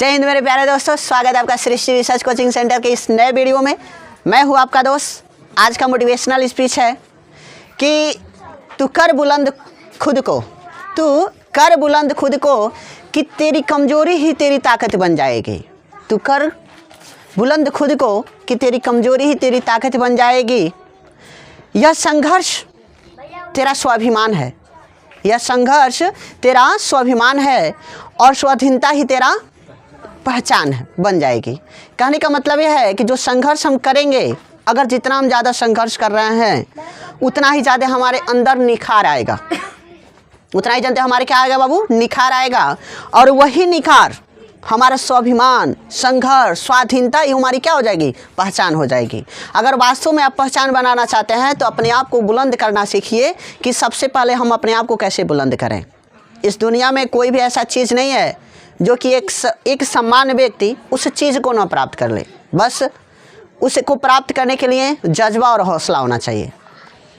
जय हिंद मेरे प्यारे दोस्तों, स्वागत है आपका सृष्टि रिसर्च कोचिंग सेंटर के इस नए वीडियो में। मैं हूं आपका दोस्त। आज का मोटिवेशनल स्पीच है कि तू कर बुलंद खुद को, तू कर बुलंद खुद को कि तेरी कमजोरी ही तेरी ताकत बन जाएगी। तू कर बुलंद खुद को कि तेरी कमजोरी ही तेरी ताकत बन जाएगी। यह संघर्ष तेरा स्वाभिमान है, यह संघर्ष तेरा स्वाभिमान है और स्वाधीनता ही तेरा पहचान है, बन जाएगी। कहने का मतलब यह है कि जो संघर्ष हम करेंगे, अगर जितना हम ज़्यादा संघर्ष कर रहे हैं उतना ही ज़्यादा हमारे अंदर निखार आएगा, उतना ही ज़्यादा हमारे क्या आएगा बाबू, निखार आएगा। और वही निखार हमारा स्वाभिमान, संघर्ष, स्वाधीनता ही हमारी क्या हो जाएगी, पहचान हो जाएगी। अगर वास्तव में आप पहचान बनाना चाहते हैं तो अपने आप को बुलंद करना सीखिए कि सबसे पहले हम अपने आप को कैसे बुलंद करें। इस दुनिया में कोई भी ऐसा चीज़ नहीं है जो कि एक सामान्य व्यक्ति उस चीज़ को ना प्राप्त कर ले। बस उसको प्राप्त करने के लिए जज्बा और हौसला होना चाहिए।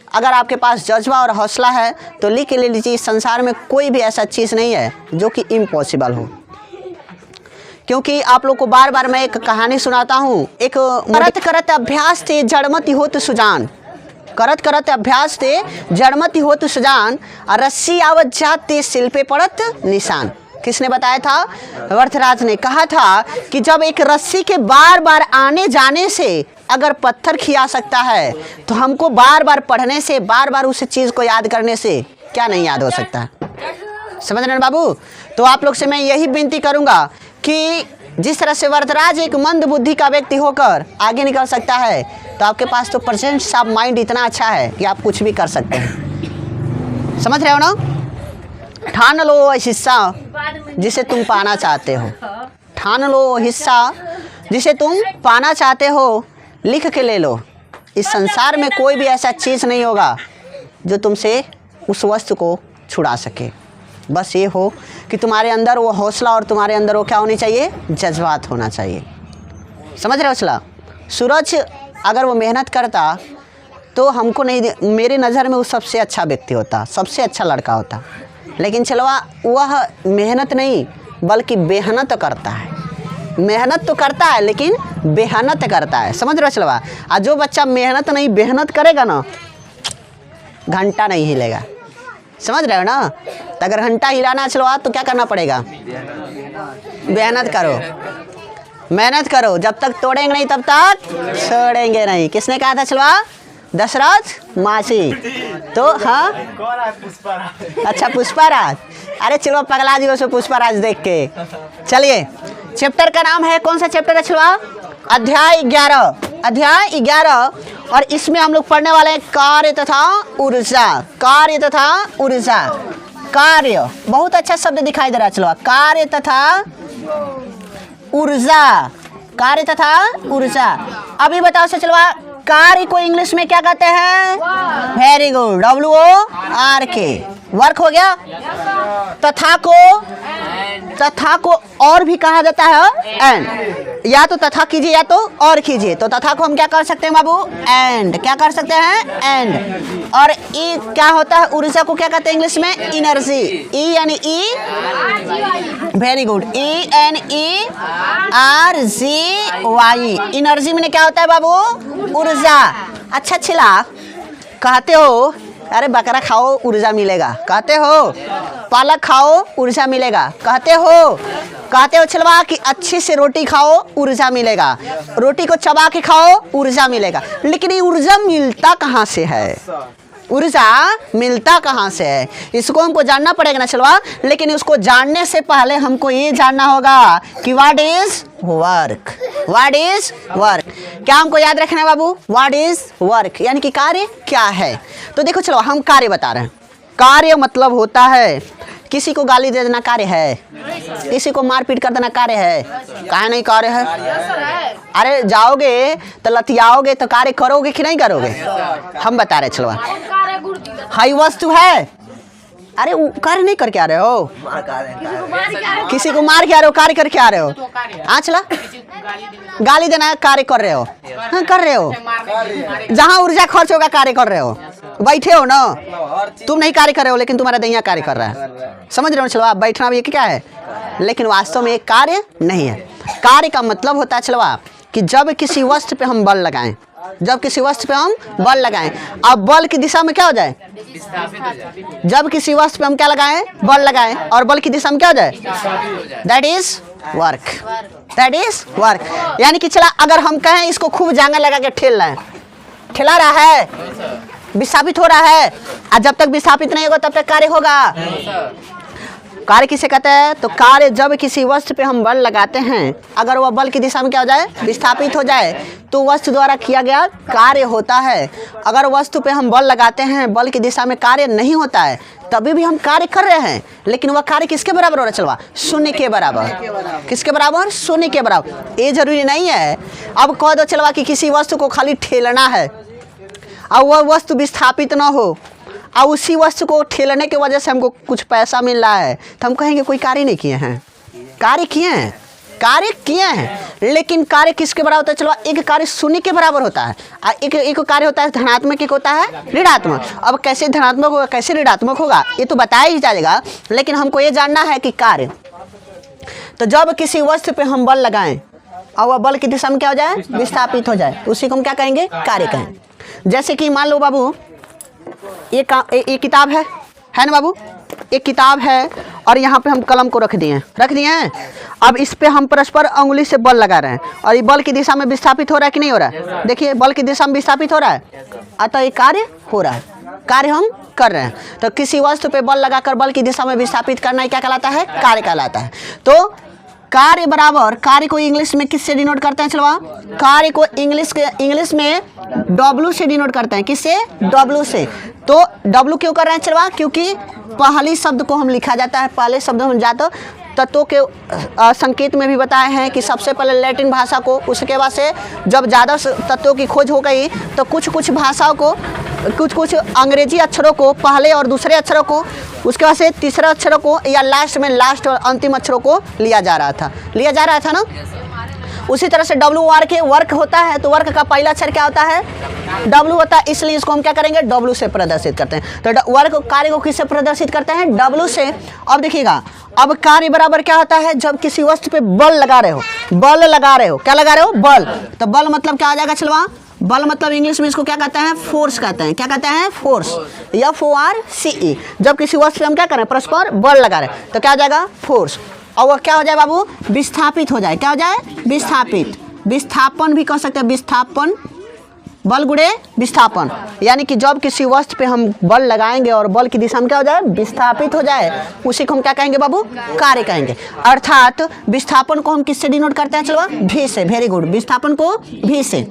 अगर आपके पास जज्बा और हौसला है तो लिख ले लीजिए, संसार में कोई भी ऐसा चीज़ नहीं है जो कि इम्पॉसिबल हो। क्योंकि आप लोग को बार बार मैं एक कहानी सुनाता हूँ। एक करत करत अभ्यास थे जड़मति होत सुजान, करत करत अभ्यास थे जड़मति होत सुजान, रस्सी आवत जाते सिल पे पड़त निशान। किसने बताया था? वर्थराज ने कहा था कि जब एक रस्सी के बार बार आने जाने से अगर पत्थर खिया सकता है तो हमको बार बार पढ़ने से, बार बार उस चीज़ को याद करने से क्या नहीं याद हो सकता। समझ रहे हैं बाबू? तो आप लोग से मैं यही विनती करूँगा कि जिस तरह से वर्थराज एक मंद बुद्धि का व्यक्ति होकर आगे निकल सकता है, तो आपके पास तो प्रेजेंस ऑफ माइंड इतना अच्छा है कि आप कुछ भी कर सकते हैं। समझ रहे हो ना? ठान लो हिस्सा जिसे तुम पाना चाहते हो, ठान लो हिस्सा जिसे तुम पाना चाहते हो, लिख के ले लो। इस संसार में कोई भी ऐसा चीज़ नहीं होगा जो तुमसे उस वस्तु को छुड़ा सके। बस ये हो कि तुम्हारे अंदर वो हौसला और तुम्हारे अंदर वो क्या होनी चाहिए, जज्बात होना चाहिए। समझ रहे हो? हौसला। सूरज अगर वो मेहनत करता तो हमको नहीं, मेरी नज़र में वो सबसे अच्छा व्यक्ति होता, सबसे अच्छा लड़का होता। लेकिन चलो वह मेहनत नहीं बल्कि बेहनत करता है। मेहनत तो करता है लेकिन बेहनत करता है। समझ रहे हो चलवा? और जो बच्चा मेहनत नहीं बेहनत करेगा ना, घंटा नहीं हिलेगा। समझ रहे हो ना? तो अगर घंटा हिलाना चलवा तो क्या करना पड़ेगा? मेहनत करो, मेहनत करो। जब तक तोड़ेंगे नहीं तब तक छोड़ेंगे नहीं। किसने कहा था चलवा? दशरथ मासी। तो हाँ, अच्छा पुष्पाराज। अरे चलो पगला जी उसको पुष्पाराज देख के। चलिए, चैप्टर का नाम है, कौन सा चैप्टर है चलवा? अध्याय 11, अध्याय 11। और इसमें हम लोग पढ़ने वाले हैं कार्य तथा ऊर्जा, कार्य तथा ऊर्जा। कार्य बहुत अच्छा शब्द दिखाई दे रहा है चलो, कार्य तथा ऊर्जा, कार्य तथा ऊर्जा। अभी बताओ से चलवा, कार्य को इंग्लिश में क्या कहते हैं? वेरी गुड, WORK, वर्क हो गया। तथा को और भी कहा जाता है एंड, या तो तथा कीजिए या तो और कीजिए। तो तथा को हम क्या कर सकते हैं बाबू? एंड। क्या कर सकते हैं? एंड। और ई क्या होता है? ऊर्जा को क्या कहते हैं इंग्लिश में? एनर्जी। ई यानी ई, वेरी गुड, ENERGY। एनर्जी में क्या होता है बाबू? ऊर्जा। अच्छा छिला, कहते हो अरे बकरा खाओ ऊर्जा मिलेगा, कहते हो पालक खाओ ऊर्जा मिलेगा, कहते हो छिलवा कि अच्छे से रोटी खाओ ऊर्जा मिलेगा, रोटी को चबा के खाओ ऊर्जा मिलेगा। लेकिन ये ऊर्जा मिलता कहाँ से है? ऊर्जा मिलता कहाँ से है? इसको हमको जानना पड़ेगा ना चलवा। लेकिन उसको जानने से पहले हमको ये जानना होगा कि what is work, what is work. क्या हमको याद रखना है बाबू? व्हाट इज वर्क यानी कि कार्य क्या है। तो देखो चलो, हम कार्य बता रहे हैं। कार्य मतलब होता है किसी को गाली दे देना कार्य है, किसी को मारपीट कर देना कार्य है। काहे नहीं कार्य है? अरे जाओगे तो लतियाओगे तो कार्य करोगे कि नहीं करोगे? हम बता रहे चलो, हाई वस्तु है। अरे कार्य नहीं करके आ रहे हो, किसी को मार के आ रहे हो, कार्य करके आ रहे हो। हाँ चला, गाली देना कार्य कर रहे हो, हाँ कर रहे हो। जहाँ ऊर्जा खर्च होगा कार्य कर रहे हो। बैठे हो ना, तुम नहीं कार्य कर रहे हो लेकिन तुम्हारा दैया कार्य कर रहा है। समझ रहे हो? चलो आप बैठना भी क्या है, लेकिन वास्तव में एक कार्य नहीं है। कार्य का मतलब होता है चलवा कि जब किसी वस्तु पे हम बल लगाएं, जब किसी वस्तु पे हम बल लगाएं, अब बल की दिशा में क्या हो जाए, जब किसी वस्तु पे हम क्या लगाएं, बल लगाएं, और बल की दिशा में क्या हो जाए, that is work, that is work. यानी कि चला अगर हम कहें इसको खूब जांगा लगा के ठेल रहे हैं, ठेला रहा है, विस्थापित हो रहा है, और जब तक विस्थापित नहीं होगा तब तक कार्य होगा। कार्य किसे कहते हैं? तो कार्य जब किसी वस्तु पे हम बल लगाते हैं, अगर वह बल की दिशा में क्या हो जाए, विस्थापित हो जाए, तो वस्तु द्वारा किया गया कार्य होता है। अगर वस्तु पे हम बल लगाते हैं, बल की दिशा में कार्य नहीं होता है, तभी भी हम कार्य कर रहे हैं, लेकिन वह कार्य किसके बराबर हो रहा है? चलवा शून्य के बराबर। किसके बराबर? शून्य के बराबर। ये जरूरी नहीं है अब कह दो चलवा कि किसी वस्तु को खाली ठेलना है और वह वस्तु विस्थापित ना हो, और उसी वस्तु को ठेलने की वजह से हमको कुछ पैसा मिल रहा है, तो हम कहेंगे कोई कार्य नहीं किए हैं। कार्य किए हैं, कार्य किए हैं, लेकिन कार्य किसके बराबर होता है? चलो एक कार्य शून्य के बराबर होता है, और एक कार्य होता है धनात्मक, एक होता है ऋणात्मक। अब कैसे धनात्मक होगा, कैसे ऋणात्मक होगा, ये तो बताया ही जाएगा, लेकिन हमको ये जानना है कि कार्य, तो जब किसी वस्तु पे हम बल लगाएं और वह बल की दिशा में क्या हो जाए, विस्थापित हो जाए, उसी को हम क्या कहेंगे, कार्य कहें। जैसे कि मान लो बाबू ये किताब है ना बाबू, एक किताब है और यहाँ पे हम कलम को रख दिए हैं। अब इस पे हम परस्पर अंगुली से बल लगा रहे हैं, और ये बल की दिशा में विस्थापित हो रहा है कि नहीं हो रहा है? देखिए बल की दिशा में विस्थापित हो रहा है, अतः ये कार्य हो रहा है, कार्य हम कर रहे हैं। तो किसी वस्तु पे बल लगाकर बल की दिशा में विस्थापित करना क्या कहलाता है? कार्य कहलाता है। तो कार्य बराबर, कार्य को इंग्लिश में किससे डिनोट करते हैं? चलवा कार्य को इंग्लिश में W से डिनोट करते हैं। किससे? W से। तो W क्यों कर रहे हैं चलवा? क्योंकि पहली शब्द को हम लिखा जाता है, पहले शब्द हम जाते तत्वों के संकेत में भी बताए हैं कि सबसे पहले लैटिन भाषा को, उसके बाद से जब ज़्यादा तत्वों की खोज हो गई तो कुछ भाषाओं को, कुछ अंग्रेजी अक्षरों को पहले और दूसरे अक्षरों को, उसके बाद से तीसरे अक्षरों को, या लास्ट और अंतिम अक्षरों को लिया जा रहा था ना। उसी तरह से W के वर्क होता है, तो वर्क का पहला अक्षर क्या होता है? W होता है, इसलिए इसको हम क्या करेंगे? W से प्रदर्शित करते हैं। तो वर्क कार्य को किससे प्रदर्शित करते हैं? W से। अब देखिएगा, अब कार्य बराबर क्या होता है? जब किसी वस्तु पे बल लगा रहे हो, क्या लगा रहे हो? बल। तो बल मतलब क्या आ जाएगा चलवा? बल मतलब इंग्लिश में इसको क्या कहते हैं? फोर्स कहते हैं। क्या कहते हैं? Force, FORCE। जब किसी वस्तु पे हम क्या करें? परस्पर बल लगा रहे हैं, तो क्या आ जाएगा? फोर्स। और वह क्या हो जाए बाबू? विस्थापित हो जाए। क्या हो जाए? विस्थापित। विस्थापन भी कह सकते हैं, विस्थापन, बल गुणे विस्थापन। यानी कि जब किसी वस्तु पे हम बल लगाएंगे और बल की दिशा में क्या हो जाए? विस्थापित हो जाए, उसी को हम क्या कहेंगे बाबू? कार्य कहेंगे। अर्थात विस्थापन को हम किससे डिनोट करते हैं चलो? V से। Very good. विस्थापन को V से,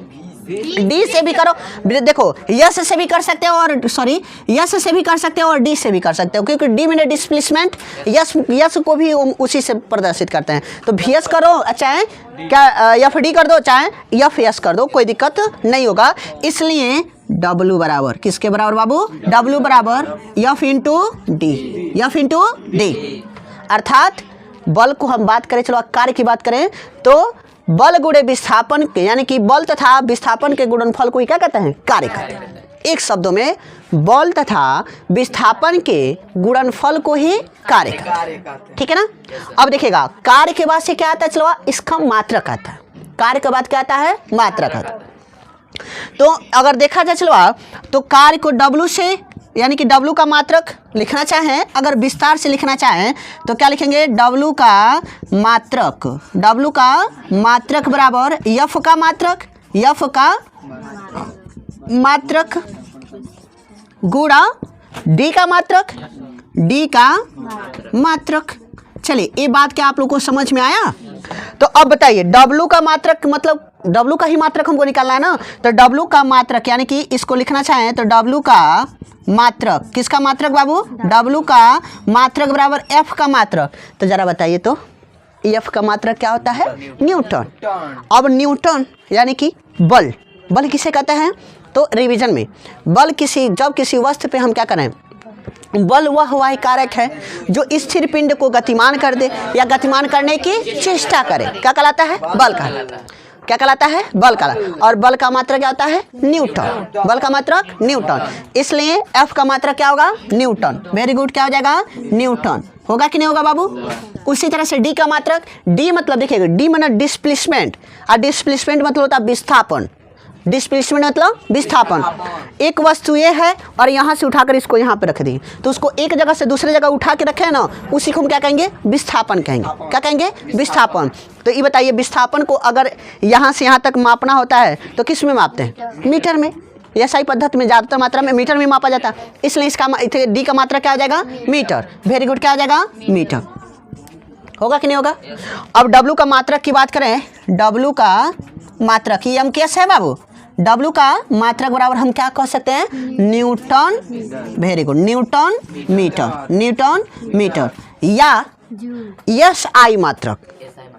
D से भी करो, देखो यस से भी कर सकते हो, और सॉरी यस से भी कर सकते हो और D से भी कर सकते हो, क्योंकि D में डिस्प्लेसमेंट, यस को भी उसी से प्रदर्शित करते हैं। तो VS करो, चाहे क्या FD कर दो, चाहे FS कर दो, कोई दिक्कत नहीं होगा। इसलिए W बराबर किसके बराबर बाबू? W बराबर F इंटू D। अर्थात बल को हम बात करें, चलो कार्य की बात करें, तो बल गुणे विस्थापन के, यानी कि बल तथा विस्थापन के गुणनफल को क्या कहते हैं? कार्य कहते हैं। एक शब्दों में बल तथा विस्थापन के गुणनफल को ही कार्य कहते हैं। ठीक है ना। अब देखिएगा, कार्य के बाद से क्या आता है चलो? इसका मात्रक आता है। कार्य के बाद क्या आता है? मात्रक आता है। तो अगर देखा जाए चलो, तो कार्य को W से, यानी कि W का मात्रक लिखना चाहें, अगर विस्तार से लिखना चाहें तो क्या लिखेंगे? W का मात्रक बराबर F का मात्रक गुणा D का मात्रक। चलिए, ये बात क्या आप लोगों को समझ में आया? तो अब बताइए, W का मात्रक मतलब W का ही मात्रक हमको निकालना है ना। तो W का मात्रक, यानी कि इसको लिखना चाहें तो W का मात्रक, किसका मात्रक बाबू? W का मात्रक बराबर F का मात्रक। तो जरा बताइए तो F का मात्रक क्या होता है? न्यूटन। अब न्यूटन यानी कि बल किसे कहते हैं? तो रिवीजन में बल जब किसी वस्तु पे हम क्या करें? बल वह वाही कारक है जो स्थिर पिंड को गतिमान कर दे या गतिमान करने की चेष्टा करे। क्या कहलाता है? बल कहलाता है। क्या कहलाता है? बल कहलाता। और बल का मात्रक क्या होता है? न्यूटन। बल का मात्रक न्यूटन, इसलिए F का मात्रक क्या होगा? न्यूटन। वेरी गुड, क्या हो जाएगा? न्यूटन। होगा कि नहीं होगा बाबू? उसी तरह से D का मात्रक, D मतलब देखिएगा, D मतलब डिस्प्लेसमेंट, और डिस्प्लेसमेंट मतलब होता है विस्थापन। डिस्प्लेसमेंट मतलब विस्थापन। एक वस्तु ये है और यहाँ से उठाकर इसको यहाँ पे रख दी, तो उसको एक जगह से दूसरे जगह उठा के रखे हैं ना, उसी को हम क्या कहेंगे? विस्थापन कहेंगे। क्या कहेंगे? विस्थापन। तो ये बताइए, विस्थापन को अगर यहाँ से यहाँ तक मापना होता है तो किस में मापते हैं? मीटर में। SI पद्धति में ज़्यादातर मात्रा में मीटर में मापा जाता है, इसलिए इसका D का मात्रा क्या आ जाएगा? मीटर। वेरी गुड, क्या आ जाएगा? मीटर। होगा कि नहीं होगा? अब W का मात्रक की बात करें, W का मात्रक ये MKS है बाबू। W का मात्रक बराबर हम क्या कह सकते हैं? Newton. Very good, newton metre. Newton metre या SI मात्रक,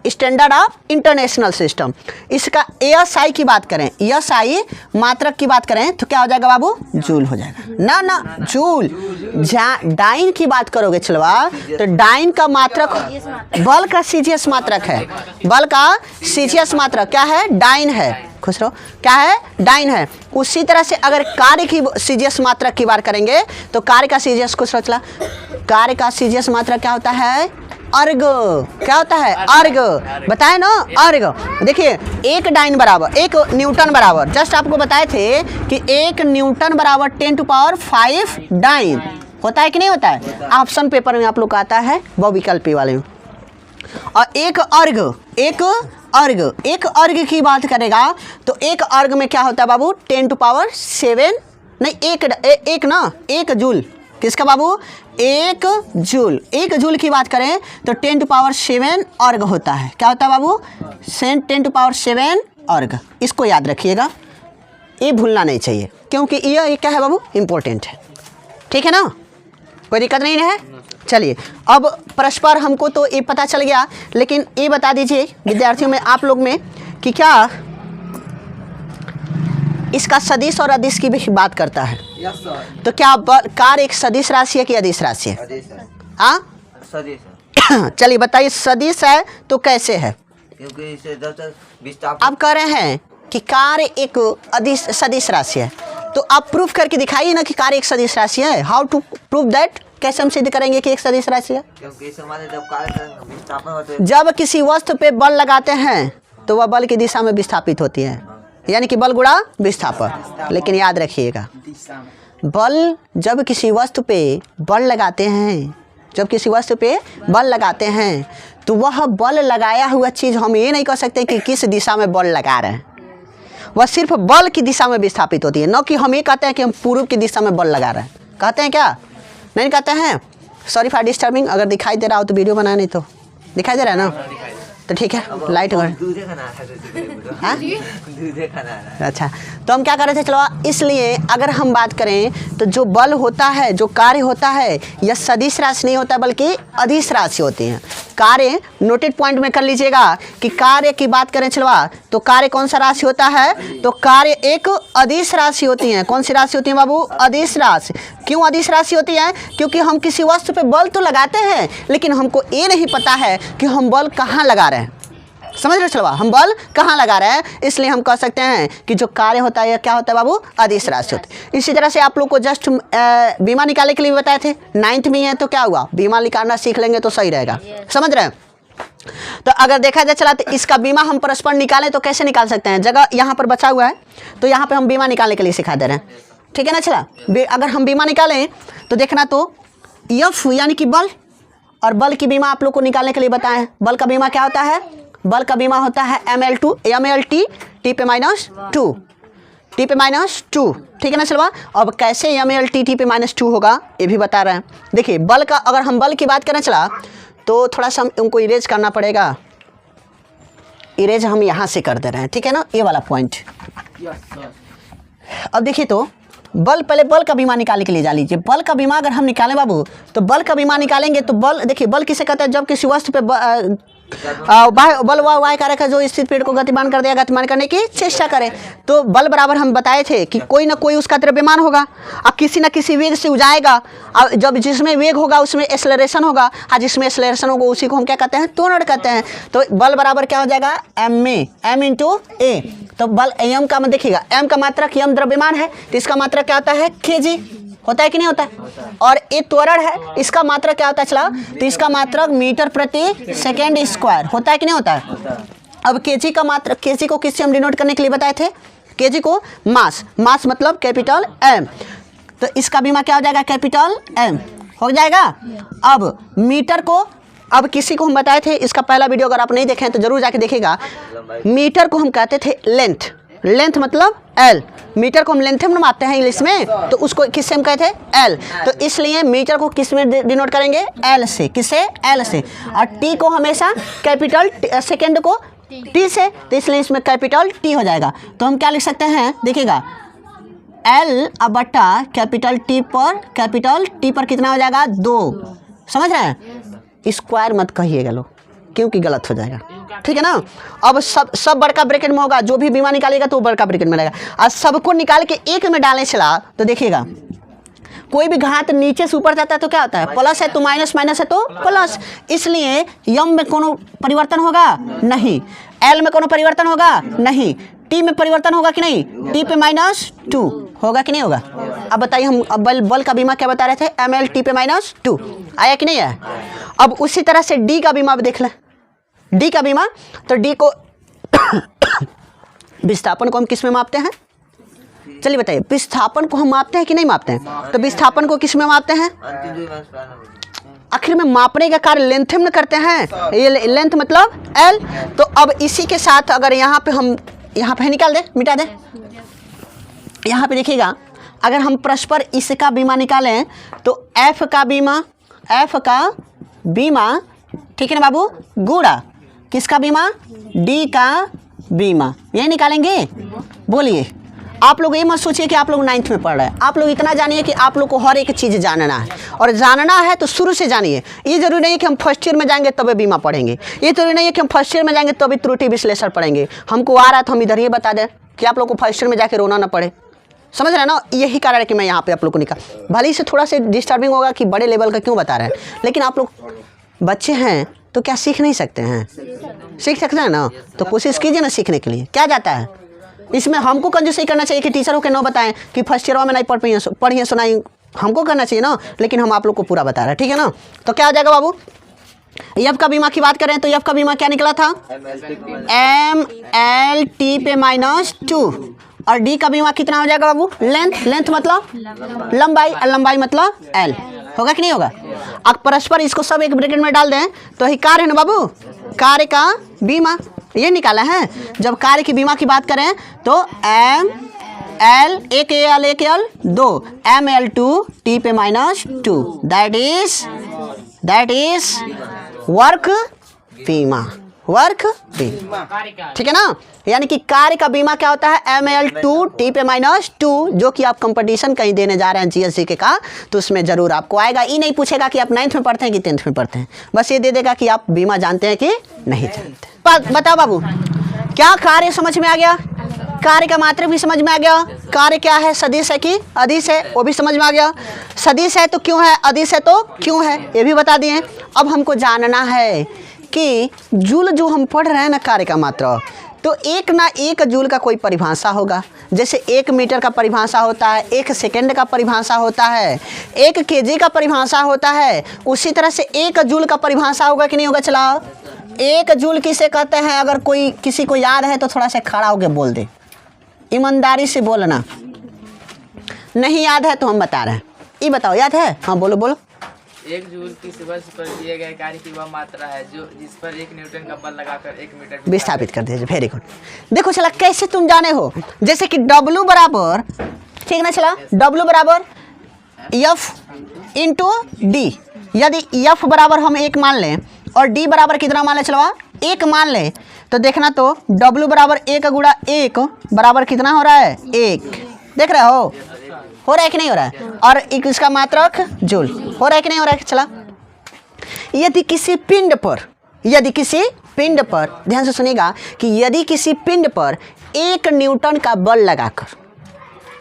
स्टैंडर्ड ऑफ इंटरनेशनल सिस्टम। इसका SI की बात करें, SI मात्रक की बात करें तो क्या हो जाएगा बाबू? जूल हो जाएगा। ना ना, जूल। डाइन की बात करोगे चलवा, तो डाइन का मात्रक बल का CGS मात्रक है। बल का CGS मात्रक क्या है? डाइन है। खुश रहो, क्या है? डाइन है। उसी तरह से अगर कार्य की CGS मात्रक की बात करेंगे तो कार्य का CGS, खुश रहो चला, कार्य का CGS मात्रक क्या होता है? अर्ग। क्या होता है? अर्ग। बताए ना, अर्ग। देखिए, एक डाइन बराबर, एक न्यूटन बराबर, जस्ट आपको बताए थे कि 1 न्यूटन बराबर 10⁵ डाइन होता है कि नहीं होता है? ऑप्शन पेपर में आप लोग का आता है, बहुविकल्पी वाले में। और एक अर्ग, एक अर्ग की बात करेगा तो एक अर्ग में क्या होता है बाबू? 10⁷ नहीं, एक जूल। किसका बाबू? एक जूल की बात करें तो 10⁷ अर्ग होता है। क्या होता है बाबू? 10⁷ अर्ग। इसको याद रखिएगा, ये भूलना नहीं चाहिए, क्योंकि ये क्या है बाबू? इम्पोर्टेंट है। ठीक है ना, कोई दिक्कत नहीं है? चलिए, अब परस्पर हमको तो ये पता चल गया, लेकिन ये बता दीजिए विद्यार्थियों में, आप लोग में, कि क्या इसका सदिश और अदिश की भी बात करता है? Yes sir. तो क्या कार्य एक सदिश राशि है कि अदिश राशि है? हाँ, सदिश। चलिए बताइए, सदिश है तो कैसे है? क्योंकि इसे जब तक विस्थापन, आप कह रहे हैं कि कार्य एक अदिश सदिश राशि है, तो आप प्रूफ करके दिखाइए ना कि कार्य एक सदिश राशि है। How to prove that? कैसे हम सिद्ध करेंगे कि एक सदिश राशि है? क्योंकि इस समय जब कार्य विस्थापन होते हैं, जब किसी वस्तु पे बल लगाते हैं तो वह बल की दिशा में विस्थापित होती है, यानी कि बल गुणा विस्थापन। लेकिन याद रखिएगा, बल जब किसी वस्तु पे बल लगाते हैं, जब किसी वस्तु पे बल लगाते हैं तो वह बल लगाया हुआ चीज़ हम ये नहीं कह सकते कि किस दिशा में बल लगा रहे हैं, वह सिर्फ बल की दिशा में विस्थापित होती है। न कि हम ये कहते हैं कि हम पूर्व की दिशा में बल लगा रहे हैं। कहते हैं क्या? नहीं कहते हैं। सॉरी फॉर डिस्टर्बिंग, अगर दिखाई दे रहा हो तो वीडियो बनाना, नहीं तो दिखाई दे रहा है ना, तो ठीक है, लाइट कर। अच्छा, तो हम क्या कर रहे थे? चलो, इसलिए अगर हम बात करें तो जो बल होता है, जो कार्य होता है, यह सदिश राशि नहीं होता बल्कि अदिश राशि होती है। कार्य नोटेड पॉइंट में कर लीजिएगा कि कार्य की बात करें चलवा, तो कार्य कौन सा राशि होता है? तो कार्य एक अदिश राशि होती है। कौन सी राशि होती है बाबू? अदिश राशि। क्यों अदिश राशि होती है? क्योंकि हम किसी वस्तु पे बल तो लगाते हैं, लेकिन हमको ये नहीं पता है कि हम बल कहाँ लगा रहे हैं। समझ रहे चलवा, हम बल कहाँ लगा रहे हैं, इसलिए हम कह सकते हैं कि जो कार्य होता है, क्या होता है बाबू? अदिश राशि होती है। इसी तरह से आप लोग को जस्ट बीमा निकालने के लिए बताए थे, 9th में है तो क्या हुआ? बीमा निकालना सीख लेंगे तो सही रहेगा। समझ रहे हैं? तो अगर देखा जाए चला तो इसका बीमा हम परस्पर निकालें तो कैसे निकाल सकते हैं? जगह यहाँ पर बचा हुआ है, तो यहाँ पर हम बीमा निकालने के लिए सिखा दे रहे हैं। ठीक है ना चला, अगर हम बीमा निकालें तो देखना, तो F यानी कि बल, और बल की बीमा आप लोग को निकालने के लिए बताएं। बल का बीमा क्या होता है? बल का बीमा होता है MLT T पे -2, T पे -2। ठीक है ना चलवा। अब कैसे MLT T पे -2 होगा ये भी बता रहे हैं। देखिए, बल का, अगर हम बल की बात करें चला, तो थोड़ा सा उनको इरेज करना पड़ेगा। इरेज हम यहाँ से कर दे रहे हैं, ठीक है ना, ये वाला पॉइंट। अब देखिए, तो बल, पहले बल का बीमा निकालने के लिए जा लीजिए। बल का बीमा अगर हम निकालें बाबू, तो बल का बीमा निकालेंगे तो बल, देखिए बल किसे कहते हैं? जब किसी वस्तु पे बल व वाय कारक है जो स्थिर पेड़ को गतिमान कर देगा, गतिमान करने की चेष्टा करे। तो बल बराबर हम बताए थे कि कोई ना कोई उसका द्रव्यमान होगा और किसी न किसी वेग से जाएगा, और जब जिसमें वेग होगा उसमें एक्सेलरेशन होगा, और जिसमें एक्सेलरेशन होगा उसी को हम क्या कहते हैं, त्वरण कहते हैं। तो बल बराबर क्या हो जाएगा, एम में एम इंटू ए। तो बल एम का देखिएगा, एम का मात्रक एम द्रव्यमान है तो इसका मात्रक क्या होता है, केजी होता है कि नहीं होता है। और ये त्वरण है, इसका मात्रक क्या होता है चला, तो इसका मात्रक मीटर प्रति सेकेंड स्क्वायर होता है कि नहीं होता है। अब केजी का मात्रक, केजी को किससे हम डिनोट करने के लिए बताए थे, केजी को मास, मास मतलब कैपिटल एम, तो इसका बीमा क्या हो जाएगा, कैपिटल एम हो जाएगा। अब मीटर को, अब किसी को हम बताए थे, इसका पहला वीडियो अगर आप नहीं देखें तो जरूर जाके देखिएगा। मीटर को हम कहते थे लेंथ, लेंथ मतलब एल, मीटर को हम लेंथ में मापते हैं इंग्लिश में, तो उसको किससे हम कहते हैं, एल। तो इसलिए मीटर को किस में डिनोट करेंगे, एल से, किससे, एल से। और टी को हमेशा कैपिटल, सेकेंड को टी से, तो इसलिए इसमें कैपिटल टी हो जाएगा। तो हम क्या लिख सकते हैं, देखिएगा एल बटा कैपिटल टी पर कितना हो जाएगा, 2। समझ रहे हैं, स्क्वायर मत कहिएगा लोग क्योंकि गलत हो जाएगा, ठीक है ना। अब सब बड़का ब्रैकेट में होगा, जो भी बीमा निकालेगा तो बड़का ब्रैकेट में रहेगा, और सबको निकाल के एक में डालने चला तो देखिएगा कोई भी घात नीचे से ऊपर जाता है तो क्या होता है, प्लस है तो माइनस, माइनस है तो प्लस। इसलिए यम में कोनो परिवर्तन होगा नहीं, एल में कोनो परिवर्तन होगा नहीं, टी में परिवर्तन होगा कि नहीं, टी पे -2 होगा कि नहीं होगा। अब बताइए, हम अब बल का बीमा क्या बता रहे थे, एम एल टी पे -2 आया कि नहीं आया। अब उसी तरह से डी का बीमा देख लें, डी का बीमा, तो डी को विस्थापन को हम किस में मापते हैं, चलिए बताइए, विस्थापन को हम मापते हैं कि नहीं मापते हैं, तो विस्थापन को किस में मापते हैं, आखिर में मापने का कार्य लेंथ में करते हैं, ये लेंथ मतलब एल। तो अब इसी के साथ अगर यहाँ पे हम, यहाँ पे निकाल दे, मिटा दे, यहाँ पे देखिएगा अगर हम परस्पर इसका बीमा निकालें तो एफ का बीमा, एफ का बीमा, ठीक है ना बाबू, गुणा किसका बीमा, डी का बीमा, यही निकालेंगे। बोलिए, आप लोग ये मत सोचिए कि आप लोग 9th में पढ़ रहे हैं, आप लोग इतना जानिए कि आप लोग को हर एक चीज़ जानना है, और जानना है तो शुरू से जानिए। ये जरूरी नहीं है कि हम फर्स्ट ईयर में जाएंगे तभी बीमा पढ़ेंगे, ये जरूरी नहीं है कि हम फर्स्ट ईयर में जाएंगे तभी त्रुटि विश्लेषण पढ़ेंगे। हमको आ रहा है तो हम इधर ये बता दें कि आप लोग को फर्स्ट ईयर में जाके रोना ना पड़े, समझ रहे हैं ना। यही कारण है कि मैं यहाँ पे आप लोग को निकाल, भले ही से थोड़ा सा डिस्टर्बिंग होगा कि बड़े लेवल का क्यों बता रहे हैं, लेकिन आप लोग बच्चे हैं तो क्या सीख नहीं सकते हैं, सीख सकते हैं ना, तो कोशिश कीजिए ना सीखने के लिए। क्या जाता है इसमें, हमको कंजूसी करना चाहिए कि टीचर होकर न बताएं कि फर्स्ट ईयर में नहीं पढ़िए सुनाई, हमको करना चाहिए ना, लेकिन हम आप लोग को पूरा बता रहे हैं, ठीक है ना। तो क्या हो जाएगा बाबू, एफ का बीमा की बात करें तो एफ का बीमा क्या निकला था, एम एल टी पे -2, और डी का बीमा कितना हो जाएगा बाबू, लेंथ, लेंथ मतलब लंबाई, और लंबाई मतलब एल, होगा कि नहीं होगा। अब परस्पर इसको सब एक ब्रैकेट में डाल दें तो ही कार्य है ना बाबू, कार्य का बीमा ये निकाला है। जब कार्य की बीमा की बात करें तो एम एल, एक एल, एक एल 2, एम एल 2 टी पे -2, दैट इज वर्क बीमा, वर्क बीमा, ठीक है ना। यानी कि कार्य का बीमा क्या होता है, ML2 टी पे -2, जो कि आप कंपटीशन कहीं देने जा रहे हैं GSC के का, तो उसमें जरूर आपको आएगा। ये नहीं पूछेगा कि आप 9th में पढ़ते हैं कि 10th में पढ़ते हैं, बस ये दे देगा कि आप बीमा जानते हैं कि नहीं जानते। बताओ बाबू, क्या कार्य समझ में आ गया, कार्य का मात्रक भी समझ में आ गया, कार्य क्या है, सदिश है कि अदिश है, वो भी समझ में आ गया। सदिश है तो क्यों है, अदिश है तो क्यों है, ये भी बता दिए। अब हमको जानना है कि जूल जो हम पढ़ रहे हैं ना, कार्य का मात्रक, तो एक ना एक जूल का कोई परिभाषा होगा। जैसे 1 मीटर का परिभाषा होता है, 1 सेकेंड का परिभाषा होता है, 1 केजी का परिभाषा होता है, उसी तरह से 1 जूल का परिभाषा होगा कि नहीं होगा। चलाओ, 1 जूल किसे कहते हैं, अगर कोई किसी को याद है तो थोड़ा सा खड़ा होकर बोल दे, ईमानदारी से बोलना। नहीं याद है तो हम बता रहे हैं, ये बताओ याद है, हाँ बोलो बोलो। 1 जूल की वर्ष पर दिए गए कार्य की वह मात्रा है जो जिस पर 1 न्यूटन का बल लगाकर 1 मीटर विस्थापित कर दीजिए। Very good. देखो चला कैसे तुम जाने हो, जैसे कि W बराबर, ठीक ना चला, W बराबर F इंटू डी। यदि F बराबर हम 1 मान लें और D बराबर कितना मान लें, चलवा 1 मान लें, तो देखना तो W बराबर 1 गुणा 1 बराबर कितना हो रहा है, 1। देख रहे हो रहा है कि नहीं हो रहा है। और एक इसका मात्रक जूल, हो रहा है कि नहीं हो रहा है। चला, यदि किसी पिंड पर, यदि किसी पिंड पर, ध्यान से सुनिएगा, कि यदि किसी पिंड पर 1 न्यूटन का बल लगाकर,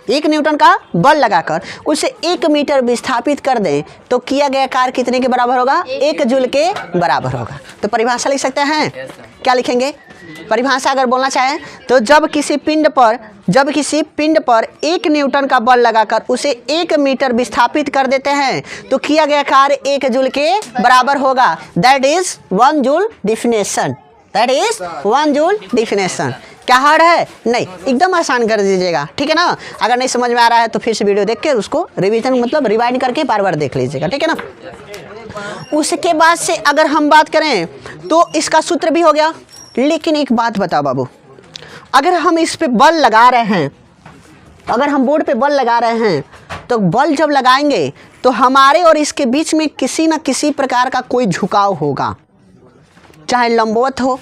1 न्यूटन का बल लगाकर उसे 1 मीटर विस्थापित कर दें तो किया गया कार्य कितने के बराबर होगा? 1 जूल के बराबर होगा। तो परिभाषा लिख सकते हैं, क्या लिखेंगे? परिभाषा अगर बोलना चाहें तो जब किसी पिंड पर 1 न्यूटन का बल लगाकर उसे 1 मीटर विस्थापित कर देते हैं तो किया गया कार्य 1 जूल के बराबर होगा। That is 1 joule definition, that is 1 joule definition. क्या हार्ड है? नहीं, एकदम आसान कर दीजिएगा, ठीक है ना। अगर नहीं समझ में आ रहा है तो फिर से वीडियो देख के उसको रिवीजन मतलब रिवाइंड करके बार बार देख लीजिएगा, ठीक है ना। उसके बाद से अगर हम बात करें तो इसका सूत्र भी हो गया। लेकिन एक बात बताओ बाबू, अगर हम इस पे बल लगा रहे हैं, अगर हम बोर्ड पे बल लगा रहे हैं तो बल जब लगाएंगे तो हमारे और इसके बीच में किसी न किसी प्रकार का कोई झुकाव होगा, चाहे लंबवत हो,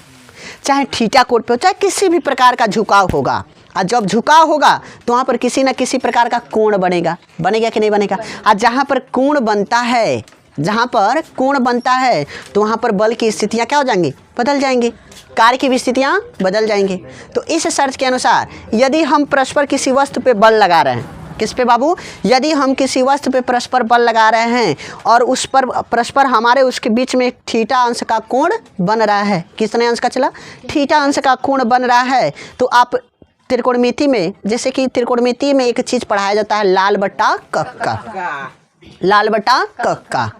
चाहे थीटा कोण पे हो, चाहे किसी भी प्रकार का झुकाव होगा। और जब झुकाव होगा तो वहाँ पर किसी न किसी प्रकार का कोण बनेगा कि नहीं बनेगा? और जहाँ पर कोण बनता है, जहाँ पर कोण बनता है तो वहाँ पर बल की स्थितियाँ क्या हो जाएंगी? बदल जाएंगी, कार्य की भी स्थितियाँ बदल जाएंगी। तो इस शर्त के अनुसार यदि हम परस्पर किसी वस्तु पे बल लगा रहे हैं, किस पे बाबू? यदि हम किसी वस्तु पे परस्पर बल लगा रहे हैं और उस पर परस्पर हमारे उसके बीच में थीटा अंश का कोण बन रहा है, कितने अंश का चला? थीटा अंश का कोण बन रहा है। तो आप त्रिकोणमिति में, जैसे कि त्रिकोणमिति में एक चीज़ पढ़ाया जाता है लाल बट्टा कक्का, लाल बट्टा कक्का।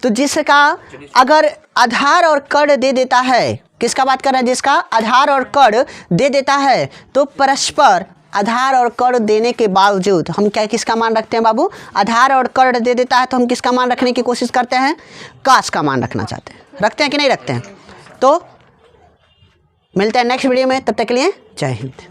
तो जिसका अगर आधार और कर्ण दे देता है, किसका बात कर रहे हैं? जिसका आधार और कर्ण दे देता है तो परस्पर आधार और कर्ण देने के बावजूद हम क्या किसका मान रखते हैं बाबू? आधार और कर्ण दे देता है तो हम किसका मान रखने की कोशिश करते हैं? काश का मान रखना चाहते हैं। रखते हैं कि नहीं रखते हैं? तो मिलते हैं नेक्स्ट वीडियो में, तब तक के लिए जय हिंद।